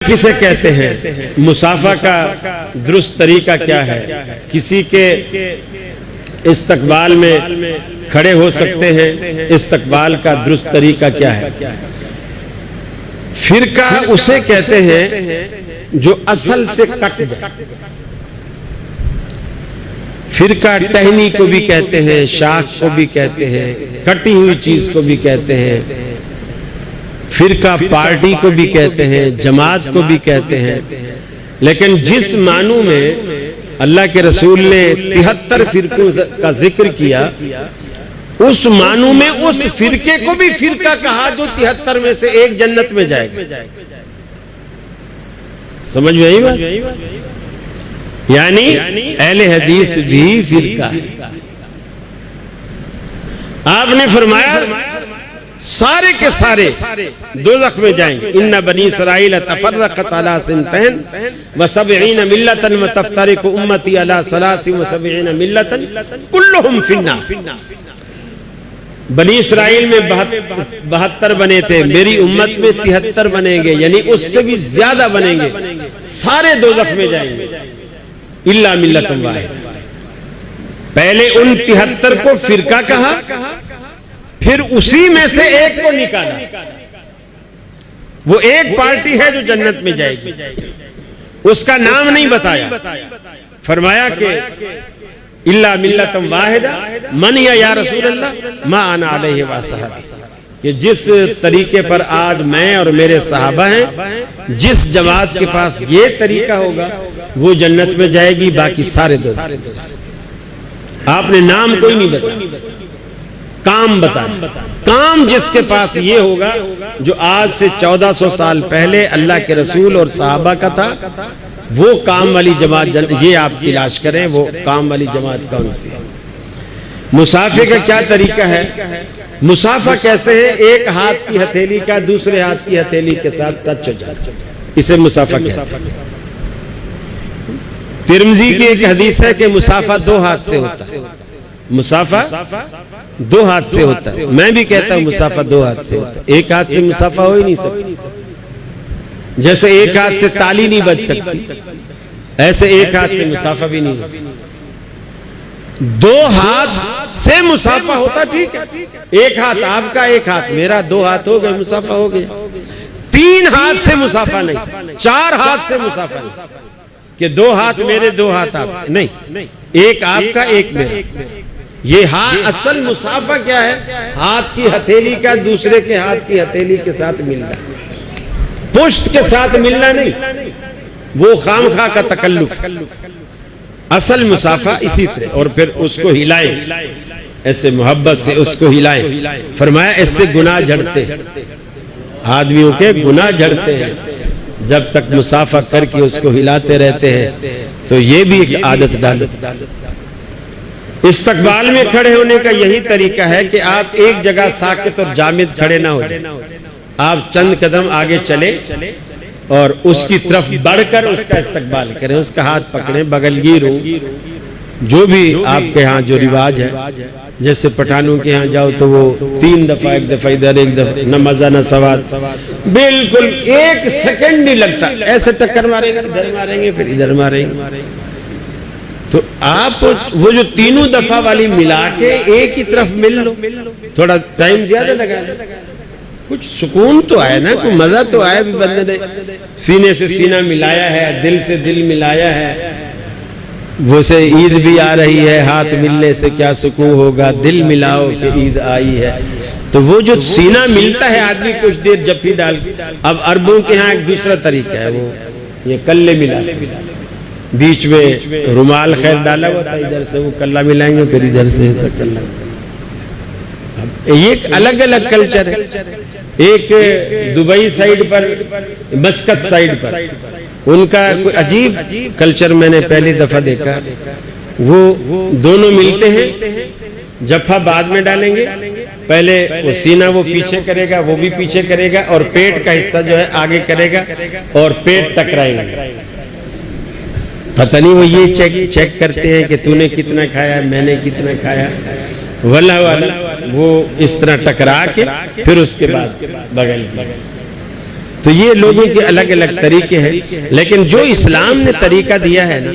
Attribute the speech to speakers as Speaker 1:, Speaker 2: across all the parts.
Speaker 1: کسے کہتے ہیں؟ مصافحہ کا درست طریقہ کیا ہے؟ کسی کے استقبال میں کھڑے ہو سکتے ہیں، استقبال کا درست طریقہ کیا ہے؟ فرقہ اسے کہتے ہیں جو اصل سے کٹ جائے۔ فرقہ ٹہنی کو بھی کہتے ہیں، شاخ کو بھی کہتے ہیں، کٹی ہوئی چیز کو بھی کہتے ہیں، فرقہ پارٹی کو بھی کہتے ہیں، جماعت کو بھی کہتے ہیں۔ لیکن جس معنوں میں اللہ کے رسول نے 73 فرقوں کا ذکر کیا، اس معنوں میں اس فرقے کو بھی فرقہ کہا جو 73 میں سے ایک جنت میں جائے گا۔ سمجھ میں آئی بات؟ یعنی اہل حدیث بھی فرقہ ہے۔ آپ نے فرمایا سارے کے سارے دوزخ میں جائیں گے۔ ان بنی اسرائیل تفرقت علی سنتین و70 ملتا وتفترق امتی علی 73 ملتا کلہم فی النار۔ بنی اسرائیل میں 72 بنے تھے، میری امت میں 73 بنیں گے، یعنی اس سے بھی زیادہ بنیں گے، سارے دوزخ میں جائیں گے الا ملۃ واحد۔ پہلے ان 73 کو فرقہ کہا، پھر اسی میں سے ایک کو نکالا، وہ ایک پارٹی ہے جو جنت میں جائے گی، اس کا نام نہیں بتایا، فرمایا کہ الا ملۃ واحدہ من یا رسول اللہ ما انا علیہ وصحبہ، کہ جس طریقے پر آج میں اور میرے صحابہ ہیں، جس جماعت کے پاس یہ طریقہ ہوگا وہ جنت میں جائے گی، باقی سارے دو۔ آپ نے نام کوئی نہیں بتایا، کام بتایا۔ کام جس کے پاس یہ ہوگا جو آج سے 1400 سال پہلے اللہ کے رسول اور صحابہ کا تھا، وہ کام والی جماعت یہ آپ تلاش کریں، وہ کام والی جماعت کون سی ہے۔ مصافحے کا کیا طریقہ ہے؟ مصافحہ کہتے ہیں ایک ہاتھ کی ہتھیلی کا دوسرے ہاتھ کی ہتھیلی کے ساتھ ٹچ ہو جائے، اسے مصافحہ کہتے ہیں۔ ترمذی کی ایک حدیث ہے کہ مصافحہ 2 ہاتھ سے ہوتا ہے، مصافحہ 2 ہاتھ سے ہوتا ہے۔ میں بھی کہتا ہوں مصافحہ 2 ہاتھ سے ہوتا ہے، ایک ہاتھ سے مصافحہ ہو ہی نہیں سکتا۔ جیسے ایک ہاتھ سے تالی نہیں بج سکتی، ایسے ایک ہاتھ سے مصافحہ بھی نہیں ہو سکتا۔ 2 ہاتھ سے مصافحہ ہوتا ٹھیک ہے، ایک ہاتھ آپ کا ایک ہاتھ میرا، 2 ہاتھ ہو گئے، مصافحہ ہو گیا۔ 3 ہاتھ سے مصافحہ نہیں، 4 ہاتھ سے مصافحہ نہیں، کہ 2 ہاتھ میرے 2 ہاتھ آپ، نہیں، ایک آپ کا ایک میرا۔ یہ اصل مصافحہ کیا ہے؟ ہاتھ کی ہتھیلی کا دوسرے کے ہاتھ کی ہتھیلی کے ساتھ ملنا، پشت کے ساتھ ملنا نہیں، وہ خام خواہ کا تکلف۔ اصل مصافحہ اسی طرح، اور پھر اس کو ہلائیں، ایسے محبت سے اس کو ہلائیں۔ فرمایا اس سے گناہ جھڑتے ہیں، آدمیوں کے گناہ جھڑتے ہیں جب تک مصافحہ کر کے اس کو ہلاتے رہتے ہیں۔ تو یہ بھی ایک عادت ڈالو۔ استقبال میں کھڑے ہونے کا یہی طریقہ ہے کہ آپ ایک جگہ ساکت اور جامد کھڑے نہ ہو جائیں، آپ چند قدم آگے چلے اور اس کی طرف بڑھ کر اس کا استقبال کریں، اس کا ہاتھ پکڑیں، بغل گیر ہو، جو بھی آپ کے ہاں جو رواج ہے۔ جیسے پٹھانوں کے ہاں جاؤ تو وہ 3 دفعہ، ایک دفعہ ادھر، ایک دفعہ، نہ مزہ نہ سواد، بالکل 1 سیکنڈ نہیں لگتا، ایسے ٹکر ماریں گے، ادھر ماریں گے، پھر ادھر ماریں گے۔ تو آپ وہ جو 3 دفعہ والی ملا کے ایک ہی طرف مل لو، تھوڑا ٹائم زیادہ لگا، کچھ سکون تو آئے نا، کوئی مزہ تو آئے، بھی بندے نے سینے سے سینہ ملایا ہے، دل سے دل ملایا ہے۔ وہ سے عید بھی آ رہی ہے، ہاتھ ملنے سے کیا سکون ہوگا، دل ملاؤ کہ عید آئی ہے۔ تو وہ جو سینہ ملتا ہے آدمی کچھ دیر جپھی ڈال کے۔ اب عربوں کے ہاں ایک دوسرا طریقہ ہے، وہ یہ کلے ملا، بیچ میں رومال خیر ڈالا ہوا تھا، ادھر سے وہ کلہ ملائیں گے، پھر ادھر سے کلہ۔ یہ ایک الگ الگ کلچر ہے۔ ایک دبئی سائیڈ پر، مسقط سائیڈ پر ان کا کوئی عجیب کلچر میں نے پہلی دفعہ دیکھا۔ وہ دونوں ملتے ہیں، جپھا بعد میں ڈالیں گے، پہلے وہ سینہ وہ پیچھے کرے گا، وہ بھی پیچھے کرے گا، اور پیٹ کا حصہ جو ہے آگے کرے گا، اور پیٹ ٹکرائیں گے۔ پتہ نہیں وہ یہ چیک کرتے ہیں کہ تو نے کتنا کھایا، میں نے کتنا کھایا، واللہ والا وہ اس طرح ٹکرا کے پھر اس کے بعد بغل کی۔ تو یہ لوگوں کے الگ الگ طریقے ہیں، لیکن جو اسلام نے طریقہ دیا ہے نا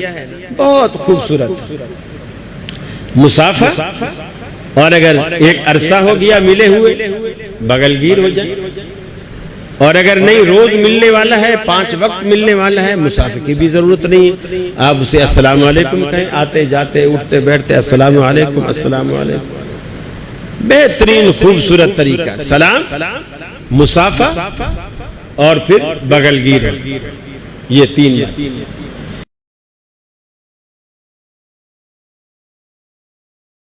Speaker 1: بہت خوبصورت. مسافہ، اور اگر ایک عرصہ ہو گیا ملے ہوئے بغل گیر ہو جائے، اور اگر نہیں روز ملنے والا ہے، 5 وقت ملنے والا ہے، مسافہ کی بھی ضرورت نہیں ہے. آپ اسے السلام علیکم کہیں، آتے جاتے اٹھتے بیٹھتے السلام علیکم السلام علیکم. بہترین خوبصورت طریقہ، سلام، مسافہ اور پھر بغل گیر، یہ 3 بات.